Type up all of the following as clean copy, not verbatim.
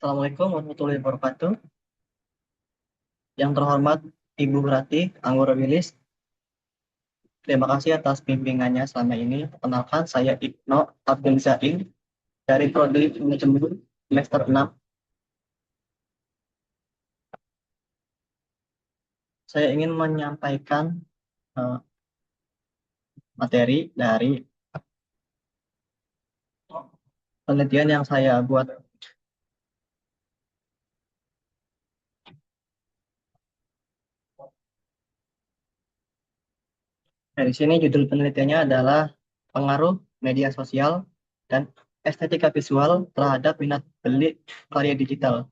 Assalamualaikum warahmatullahi wabarakatuh. Yang terhormat Ibu Rati Anggoro Wilis, terima kasih atas bimbingannya selama ini. Perkenalkan, saya Ibnu Abdul Zain dari Prodi Manajemen semester 6. Saya ingin menyampaikan eh, materi dari penelitian yang saya buat. Dari sini judul penelitiannya adalah pengaruh media sosial dan estetika visual terhadap minat beli karya digital.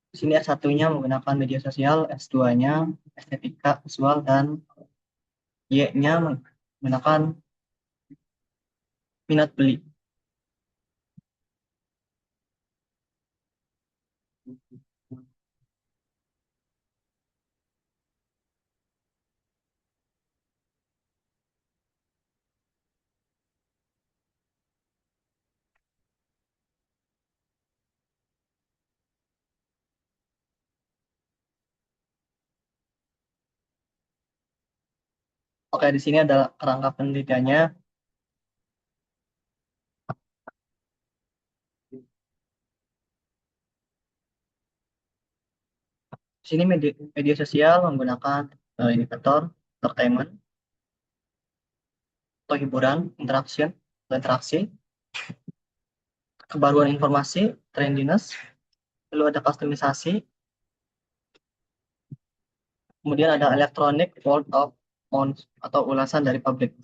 Di sini S1-nya menggunakan media sosial, S2-nya estetika visual, dan Y-nya menggunakan minat beli. Oke, di sini ada kerangka penelitiannya. Di sini media sosial menggunakan indikator entertainment atau hiburan, interaksi, kebaruan informasi, trendiness, lalu ada customisasi, kemudian ada electronic world of sound atau ulasan dari publik.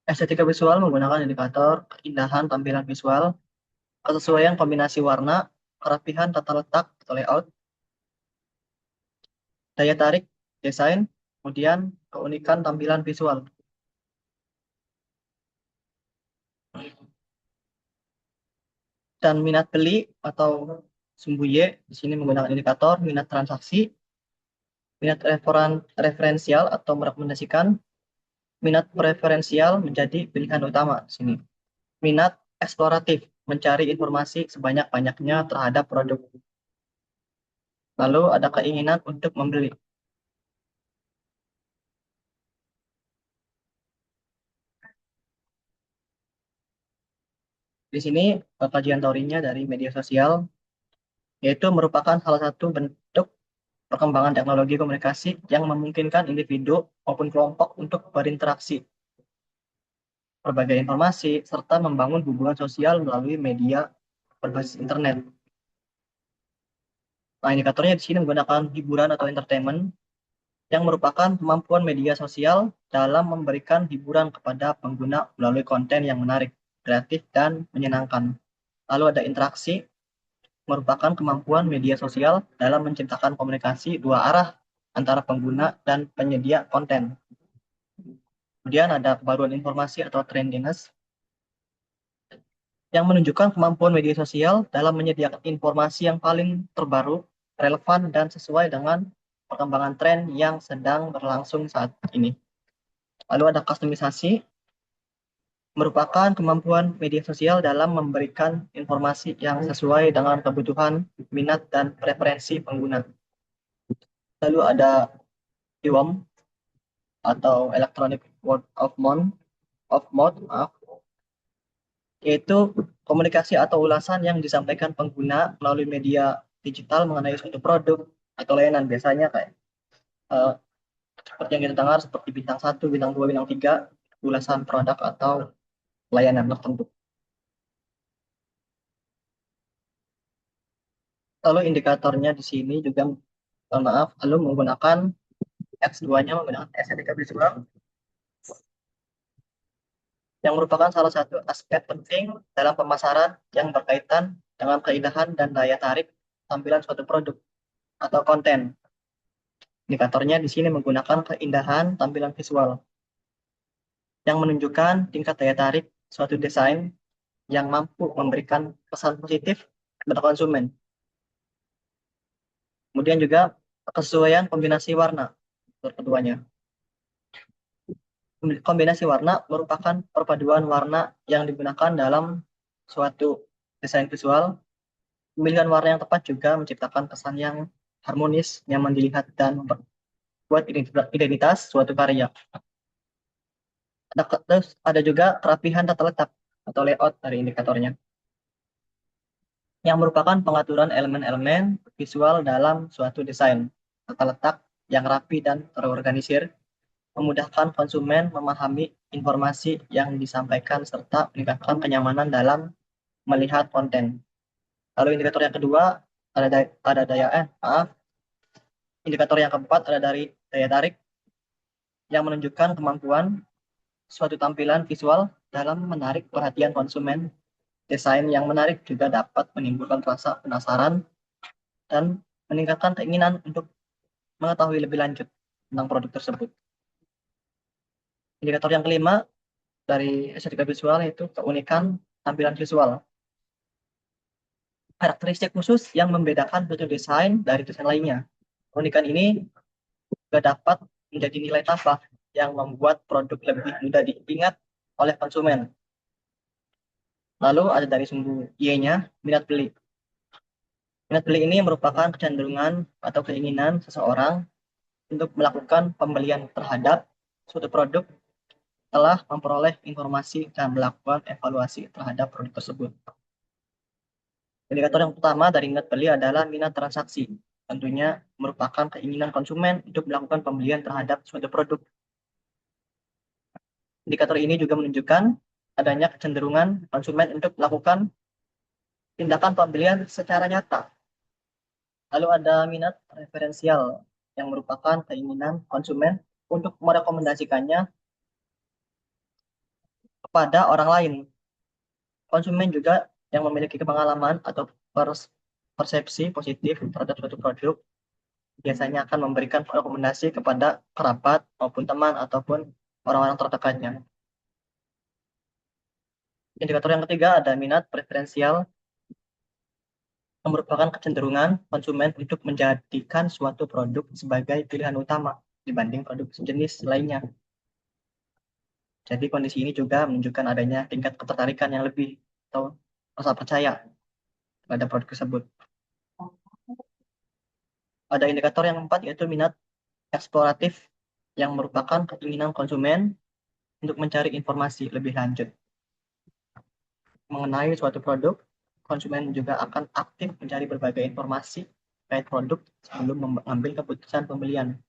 Estetika visual menggunakan indikator keindahan tampilan visual, kesesuaian kombinasi warna, kerapihan tata letak atau layout, daya tarik desain, kemudian keunikan tampilan visual. Dan minat beli atau sumbu Y di sini menggunakan indikator minat transaksi, minat referensial atau merekomendasikan, minat preferensial menjadi pilihan utama di sini. Minat eksploratif mencari informasi sebanyak-banyaknya terhadap produk. Lalu ada keinginan untuk membeli. Di sini kajian teorinya dari media sosial, yaitu merupakan salah satu bentuk perkembangan teknologi komunikasi yang memungkinkan individu maupun kelompok untuk berinteraksi, berbagai informasi, serta membangun hubungan sosial melalui media berbasis internet. Nah, indikatornya di sini menggunakan hiburan atau entertainment yang merupakan kemampuan media sosial dalam memberikan hiburan kepada pengguna melalui konten yang menarik, kreatif, dan menyenangkan. Lalu ada interaksi, merupakan kemampuan media sosial dalam menciptakan komunikasi dua arah antara pengguna dan penyedia konten. Kemudian ada kebaruan informasi atau trendiness yang menunjukkan kemampuan media sosial dalam menyediakan informasi yang paling terbaru, relevan, dan sesuai dengan perkembangan tren yang sedang berlangsung saat ini. Lalu ada customisasi, merupakan kemampuan media sosial dalam memberikan informasi yang sesuai dengan kebutuhan, minat, dan preferensi pengguna. Lalu ada IWOM atau Electronic Word of Mouth, maaf, yaitu komunikasi atau ulasan yang disampaikan pengguna melalui media digital mengenai suatu produk atau layanan. Biasanya kayak eh, seperti yang kita dengar seperti bintang 1, bintang 2, bintang 3, ulasan produk atau layanan tertentu. Lalu indikatornya di sini juga, maaf, lalu menggunakan X2-nya menggunakan estetika visual yang merupakan salah satu aspek penting dalam pemasaran yang berkaitan dengan keindahan dan daya tarik tampilan suatu produk atau konten. Indikatornya di sini menggunakan keindahan tampilan visual yang menunjukkan tingkat daya tarik suatu desain yang mampu memberikan pesan positif kepada konsumen. Kemudian juga kesesuaian kombinasi warna, keduanya. Kombinasi warna merupakan perpaduan warna yang digunakan dalam suatu desain visual, pemilihan warna yang tepat juga menciptakan kesan yang harmonis, nyaman dilihat, dan memperkuat identitas suatu karya. Terus ada juga kerapihan tata letak atau layout dari indikatornya, yang merupakan pengaturan elemen-elemen visual dalam suatu desain. Tata letak yang rapi dan terorganisir memudahkan konsumen memahami informasi yang disampaikan serta meningkatkan kenyamanan dalam melihat konten. Lalu indikator yang kedua ada indikator yang keempat ada dari daya tarik, yang menunjukkan kemampuan suatu tampilan visual dalam menarik perhatian konsumen. Desain yang menarik juga dapat menimbulkan rasa penasaran dan meningkatkan keinginan untuk mengetahui lebih lanjut tentang produk tersebut. Indikator yang kelima dari estetika visual yaitu keunikan tampilan visual. Karakteristik khusus yang membedakan suatu desain dari desain lainnya. Keunikan ini juga dapat menjadi nilai tambah yang membuat produk lebih mudah diingat oleh konsumen. Lalu ada dari sumbu Y-nya, minat beli. Minat beli ini merupakan kecenderungan atau keinginan seseorang untuk melakukan pembelian terhadap suatu produk setelah memperoleh informasi dan melakukan evaluasi terhadap produk tersebut. Indikator yang pertama dari minat beli adalah minat transaksi. Tentunya merupakan keinginan konsumen untuk melakukan pembelian terhadap suatu produk. Indikator ini juga menunjukkan adanya kecenderungan konsumen untuk melakukan tindakan pembelian secara nyata. Lalu ada minat referensial, yang merupakan keinginan konsumen untuk merekomendasikannya kepada orang lain. Konsumen juga yang memiliki pengalaman atau persepsi positif terhadap suatu produk biasanya akan memberikan rekomendasi kepada kerabat maupun teman ataupun orang-orang terdekatnya. Indikator yang ketiga ada minat preferensial, yang merupakan kecenderungan konsumen untuk menjadikan suatu produk sebagai pilihan utama dibanding produk sejenis lainnya. Jadi kondisi ini juga menunjukkan adanya tingkat ketertarikan yang lebih atau rasa percaya pada produk tersebut. Ada indikator yang keempat yaitu minat eksploratif, yang merupakan keinginan konsumen untuk mencari informasi lebih lanjut mengenai suatu produk. Konsumen juga akan aktif mencari berbagai informasi terkait produk sebelum mengambil keputusan pembelian.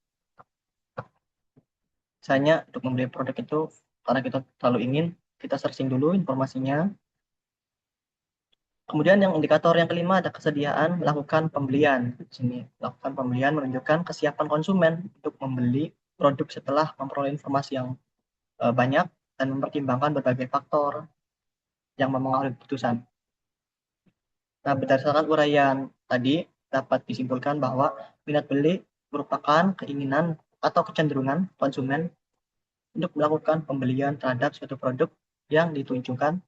Misalnya untuk membeli produk itu karena kita terlalu ingin, kita searching dulu informasinya. Kemudian yang indikator yang kelima ada kesediaan melakukan pembelian. Di sini melakukan pembelian menunjukkan kesiapan konsumen untuk membeli produk setelah memperoleh informasi yang banyak dan mempertimbangkan berbagai faktor yang mempengaruhi keputusan. Nah, berdasarkan uraian tadi dapat disimpulkan bahwa minat beli merupakan keinginan atau kecenderungan konsumen untuk melakukan pembelian terhadap suatu produk yang ditunjukkan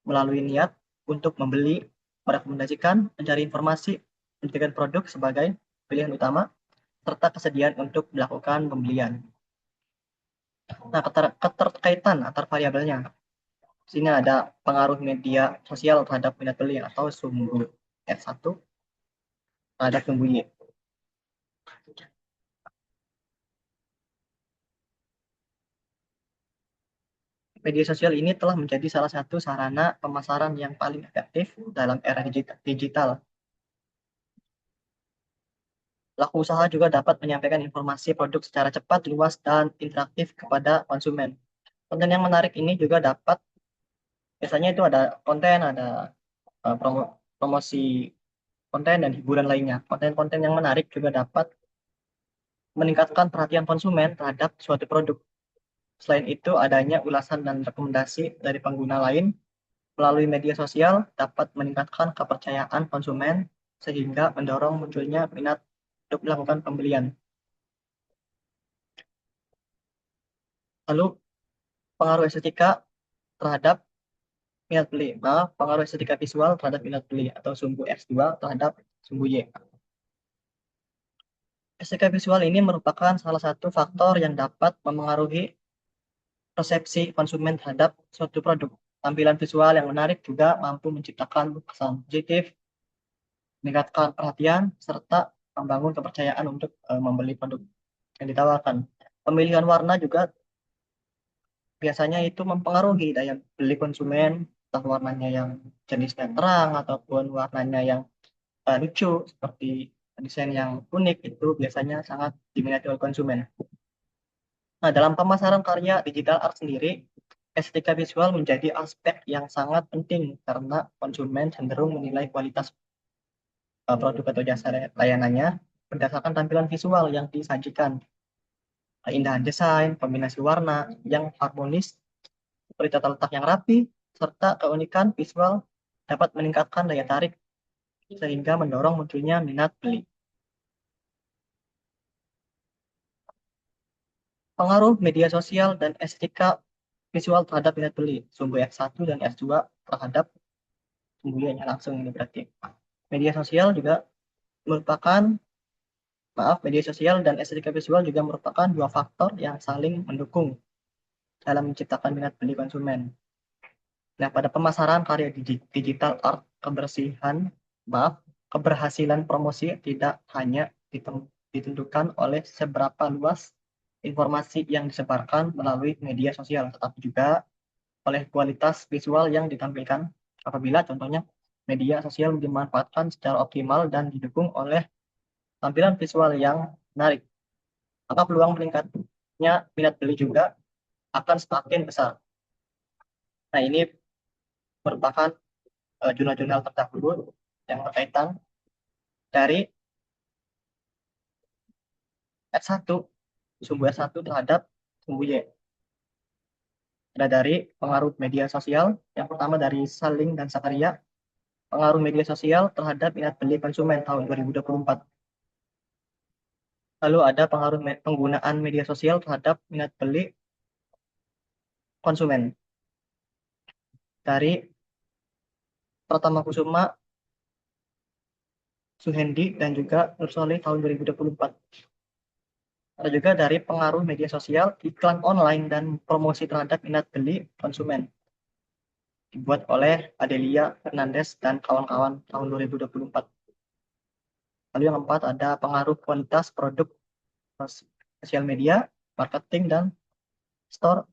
melalui niat untuk membeli, merekomendasikan, mencari informasi, menjadikan produk sebagai pilihan utama, serta kesediaan untuk melakukan pembelian. Nah, keterkaitan antar variabelnya. Di sini ada pengaruh media sosial terhadap minat beli atau sumbu F1 terhadap sumbu Y. Media sosial ini telah menjadi salah satu sarana pemasaran yang paling efektif dalam era digital. Pelaku usaha juga dapat menyampaikan informasi produk secara cepat, luas, dan interaktif kepada konsumen. Konten yang menarik ini juga dapat, biasanya itu ada konten, ada promosi konten, dan hiburan lainnya. Konten-konten yang menarik juga dapat meningkatkan perhatian konsumen terhadap suatu produk. Selain itu, adanya ulasan dan rekomendasi dari pengguna lain melalui media sosial dapat meningkatkan kepercayaan konsumen sehingga mendorong munculnya minat untuk melakukan pembelian. Lalu pengaruh estetika terhadap minat beli. Maaf, pengaruh estetika visual terhadap minat beli atau sumbu X2 terhadap sumbu Y. Estetika visual ini merupakan salah satu faktor yang dapat memengaruhi persepsi konsumen terhadap suatu produk. Tampilan visual yang menarik juga mampu menciptakan kesan positif, meningkatkan perhatian, serta membangun kepercayaan untuk membeli produk yang ditawarkan. Pemilihan warna juga biasanya itu mempengaruhi daya beli konsumen, entah warnanya yang jenisnya terang ataupun warnanya yang lucu seperti desain yang unik itu biasanya sangat diminati oleh konsumen. Nah, dalam pemasaran karya digital art sendiri, estetika visual menjadi aspek yang sangat penting karena konsumen cenderung menilai kualitas produk atau jasa layanannya berdasarkan tampilan visual yang disajikan. Keindahan desain, kombinasi warna yang harmonis, seperti tata letak yang rapi, serta keunikan visual dapat meningkatkan daya tarik sehingga mendorong munculnya minat beli. Pengaruh media sosial dan estetika visual terhadap minat beli. Sumbu F1 dan F2 terhadap sumbunya langsung ini berarti. Media sosial juga merupakan, media sosial dan estetika visual juga merupakan dua faktor yang saling mendukung dalam menciptakan minat beli konsumen. Nah, pada pemasaran karya digital art, keberhasilan promosi tidak hanya ditentukan oleh seberapa luas informasi yang disebarkan melalui media sosial, tetapi juga oleh kualitas visual yang ditampilkan. Apabila contohnya media sosial dimanfaatkan secara optimal dan didukung oleh tampilan visual yang menarik, maka peluang meningkatnya minat beli juga akan semakin besar. Nah, ini merupakan jurnal-jurnal terdahulu yang berkaitan dari S1, sumbu S1 terhadap sumbu Y. Ada dari pengaruh media sosial, yang pertama dari Saling dan Sakaria, pengaruh media sosial terhadap minat beli konsumen tahun 2024. Lalu ada pengaruh penggunaan media sosial terhadap minat beli konsumen dari Pratama Kusuma, Suhendi, dan juga Nur Solih tahun 2024. Ada juga dari pengaruh media sosial, iklan online, dan promosi terhadap minat beli konsumen. Dibuat oleh Adelia Fernandez dan kawan-kawan tahun 2024. Lalu yang keempat ada pengaruh kualitas produk sosial media, marketing, dan store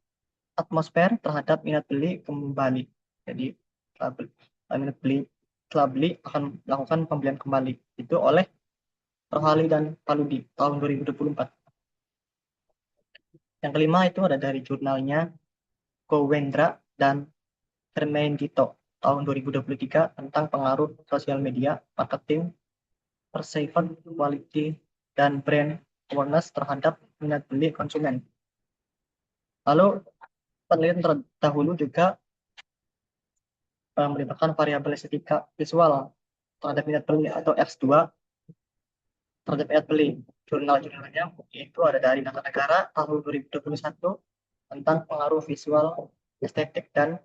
atmosfer terhadap minat beli kembali. Jadi minat beli setelah beli akan melakukan pembelian kembali. Itu oleh Rohali dan Paludi tahun 2024. Yang kelima itu ada dari jurnalnya Gowendra dan Hermenegito tahun 2023 tentang pengaruh sosial media, marketing, perceived quality, dan brand awareness terhadap minat beli konsumen. Lalu penelitian terdahulu juga melibatkan variabel estetika visual terhadap minat beli atau X2 terhadap minat beli. Jurnal-jurnalnya itu ada dari Data Negara tahun 2021 tentang pengaruh visual, estetik, dan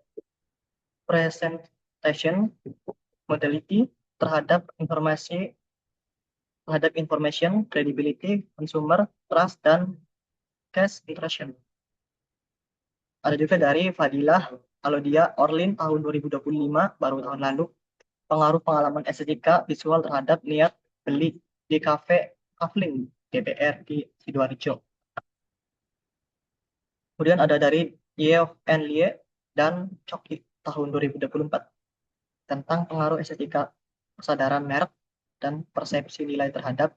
presentation modality terhadap information, credibility, consumer trust, dan cash interaction. Ada juga dari Fadilah Alodia Orlin tahun 2025, baru tahun lalu, pengaruh pengalaman estetika visual terhadap niat beli di kafe Kafling DPR di Sidoarjo. Kemudian ada dari Yeoh and Lie dan Choki tahun 2024 tentang pengaruh estetika kesadaran merek dan persepsi nilai terhadap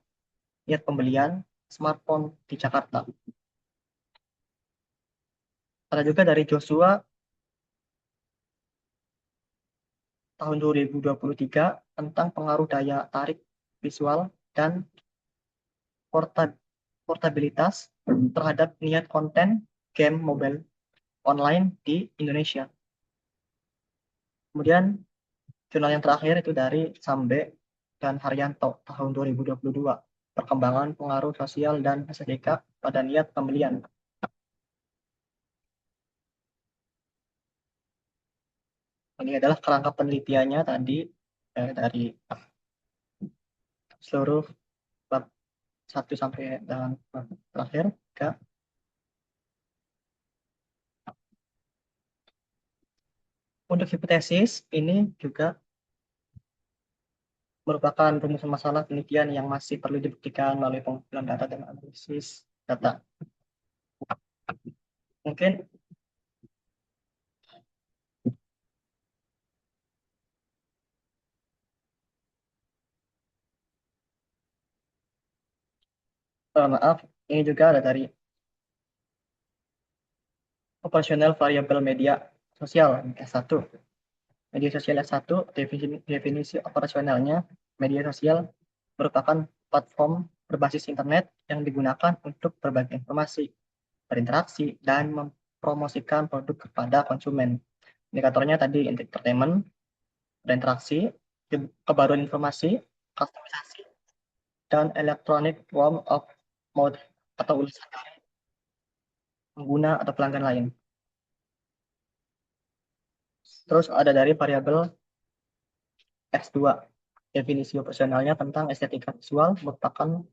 niat pembelian smartphone di Jakarta. Ada juga dari Joshua tahun 2023 tentang pengaruh daya tarik visual dan portabilitas terhadap niat konten game mobile online di Indonesia. Kemudian jurnal yang terakhir itu dari Sambe dan Haryanto tahun 2022, perkembangan pengaruh sosial dan estetika pada niat pembelian. Ini adalah kerangka penelitiannya tadi dari seluruh bab 1 sampai dengan bab terakhir. Untuk hipotesis, ini juga merupakan rumusan masalah penelitian yang masih perlu dibuktikan melalui pengumpulan data dan analisis data. Mungkin maaf, ini juga ada dari operasional variabel media sosial S1. Media sosial S1, definisi operasionalnya, media sosial merupakan platform berbasis internet yang digunakan untuk berbagi informasi, berinteraksi, dan mempromosikan produk kepada konsumen. Indikatornya tadi entertainment, berinteraksi, kebaruan informasi, customisasi, dan electronic form of mouth atau ulisan dari pengguna atau pelanggan lain. Terus ada dari variabel S2. Definisi operasionalnya tentang estetika visual merupakan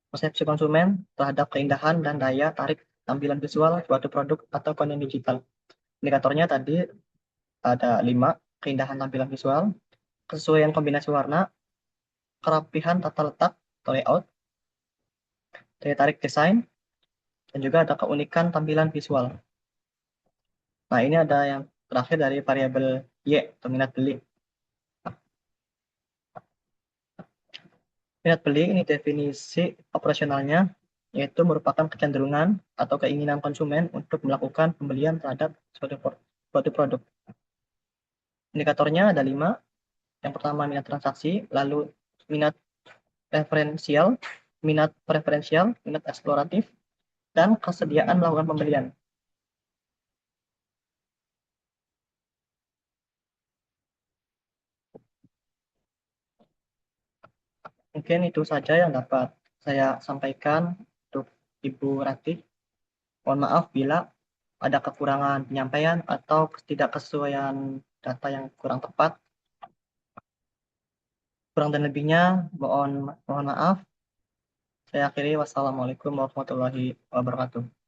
persepsi konsumen terhadap keindahan dan daya tarik tampilan visual suatu produk atau konten digital. Indikatornya tadi ada 5, keindahan tampilan visual, kesesuaian kombinasi warna, kerapihan tata letak atau layout, daya tarik desain, dan juga ada keunikan tampilan visual. Nah, ini ada yang terakhir dari variabel Y atau minat beli. Minat beli ini definisi operasionalnya yaitu merupakan kecenderungan atau keinginan konsumen untuk melakukan pembelian terhadap suatu produk. Indikatornya ada 5. Yang pertama minat transaksi, lalu minat preferensial, minat eksploratif, dan kesediaan melakukan pembelian. Mungkin itu saja yang dapat saya sampaikan untuk Ibu Ratih. Mohon maaf bila ada kekurangan penyampaian atau ketidaksesuaian data yang kurang tepat. Kurang dan lebihnya mohon maaf. Saya akhiri. Wassalamualaikum warahmatullahi wabarakatuh.